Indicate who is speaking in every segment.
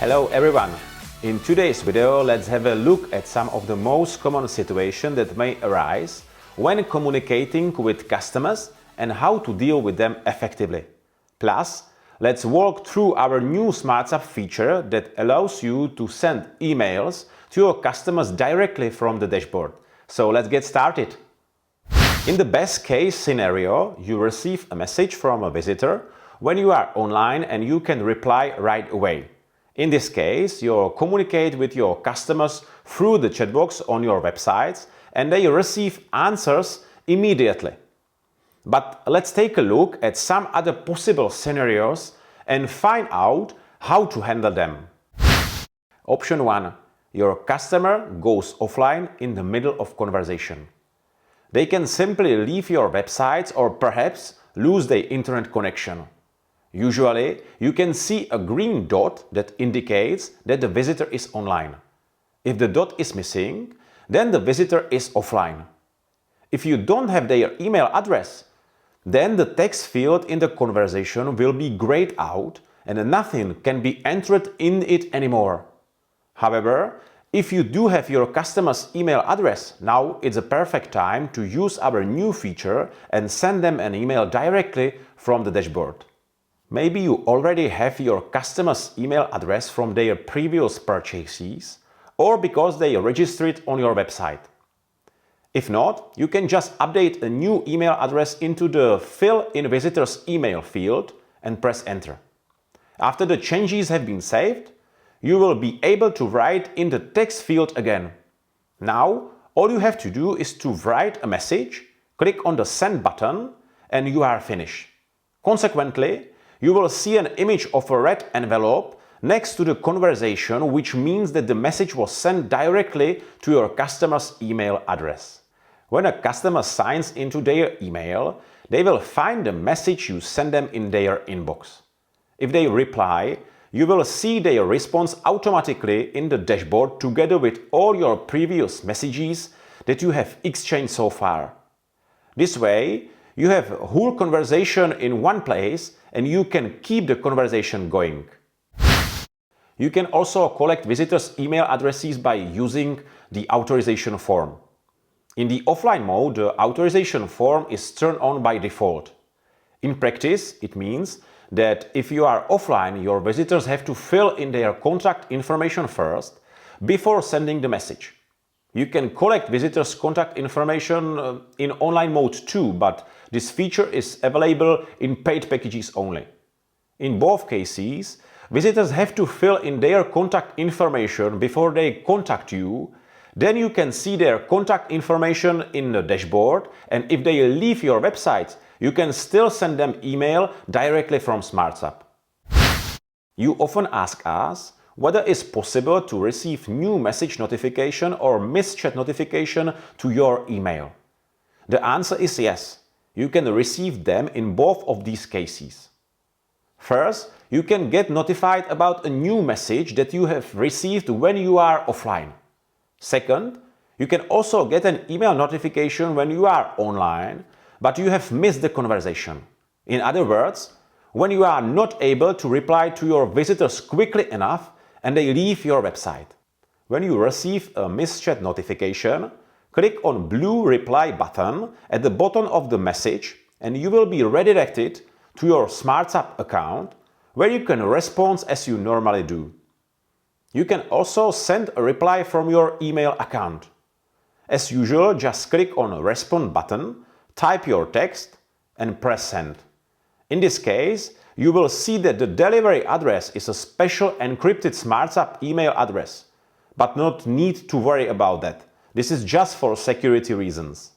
Speaker 1: Hello everyone! In today's video, let's have a look at some of the most common situations that may arise when communicating with customers and how to deal with them effectively. Plus, let's walk through our new Smartsupp feature that allows you to send emails to your customers directly from the dashboard. So let's get started. In the best case scenario, you receive a message from a visitor when you are online and you can reply right away. In this case, you communicate with your customers through the chat box on your websites and they receive answers immediately. But let's take a look at some other possible scenarios and find out how to handle them. Option 1. Your customer goes offline in the middle of conversation. They can simply leave your websites or perhaps lose their internet connection. Usually, you can see a green dot that indicates that the visitor is online. If the dot is missing, then the visitor is offline. If you don't have their email address, then the text field in the conversation will be grayed out and nothing can be entered in it anymore. However, if you do have your customer's email address, now it's a perfect time to use our new feature and send them an email directly from the dashboard. Maybe you already have your customer's email address from their previous purchases or because they registered on your website. If not, you can just update a new email address into the Fill in Visitor's Email field and press Enter. After the changes have been saved, you will be able to write in the text field again. Now, all you have to do is to write a message, click on the Send button, and you are finished. Consequently, you will see an image of a red envelope next to the conversation, which means that the message was sent directly to your customer's email address. When a customer signs into their email, they will find the message you send them in their inbox. If they reply, you will see their response automatically in the dashboard together with all your previous messages that you have exchanged so far. This way, you have a whole conversation in one place and you can keep the conversation going. You can also collect visitors' email addresses by using the authorization form. In the offline mode, the authorization form is turned on by default. In practice, it means that if you are offline, your visitors have to fill in their contact information first before sending the message. You can collect visitors' contact information in online mode too, but this feature is available in paid packages only. In both cases, visitors have to fill in their contact information before they contact you. Then you can see their contact information in the dashboard, and if they leave your website, you can still send them email directly from Smartsupp. You often ask us whether it's possible to receive new message notification or missed chat notification to your email. The answer is yes. You can receive them in both of these cases. First, you can get notified about a new message that you have received when you are offline. Second, you can also get an email notification when you are online, but you have missed the conversation. In other words, when you are not able to reply to your visitors quickly enough and they leave your website. When you receive a missed chat notification, click on blue reply button at the bottom of the message and you will be redirected to your Smartsupp account where you can respond as you normally do. You can also send a reply from your email account. As usual, just click on the Respond button, type your text and press Send. In this case, you will see that the delivery address is a special encrypted Smartsupp email address, but not need to worry about that. This is just for security reasons.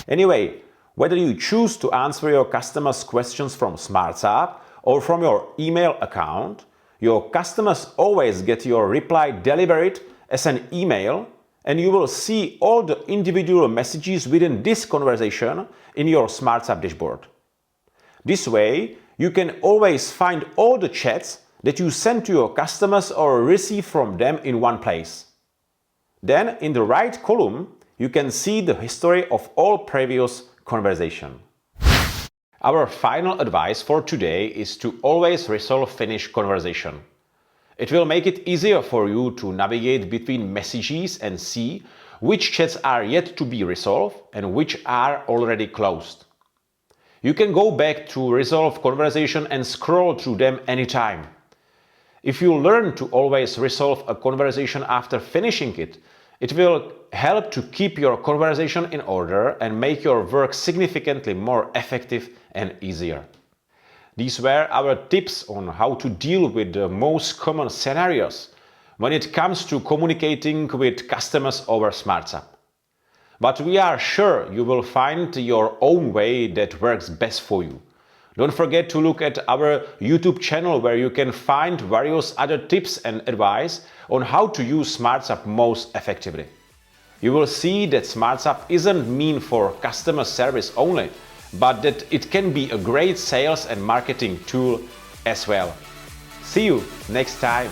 Speaker 1: Anyway, whether you choose to answer your customers' questions from Smartsupp or from your email account, your customers always get your reply delivered as an email and you will see all the individual messages within this conversation in your Smartsupp dashboard. This way, you can always find all the chats that you send to your customers or receive from them in one place. Then, in the right column, you can see the history of all previous conversations. Our final advice for today is to always resolve finished conversation. It will make it easier for you to navigate between messages and see which chats are yet to be resolved and which are already closed. You can go back to resolve conversation and scroll through them anytime. If you learn to always resolve a conversation after finishing it, it will help to keep your conversation in order and make your work significantly more effective and easier. These were our tips on how to deal with the most common scenarios when it comes to communicating with customers over Smartsupp. But we are sure you will find your own way that works best for you. Don't forget to look at our YouTube channel where you can find various other tips and advice on how to use Smartsupp most effectively. You will see that Smartsupp isn't meant for customer service only, but that it can be a great sales and marketing tool as well. See you next time!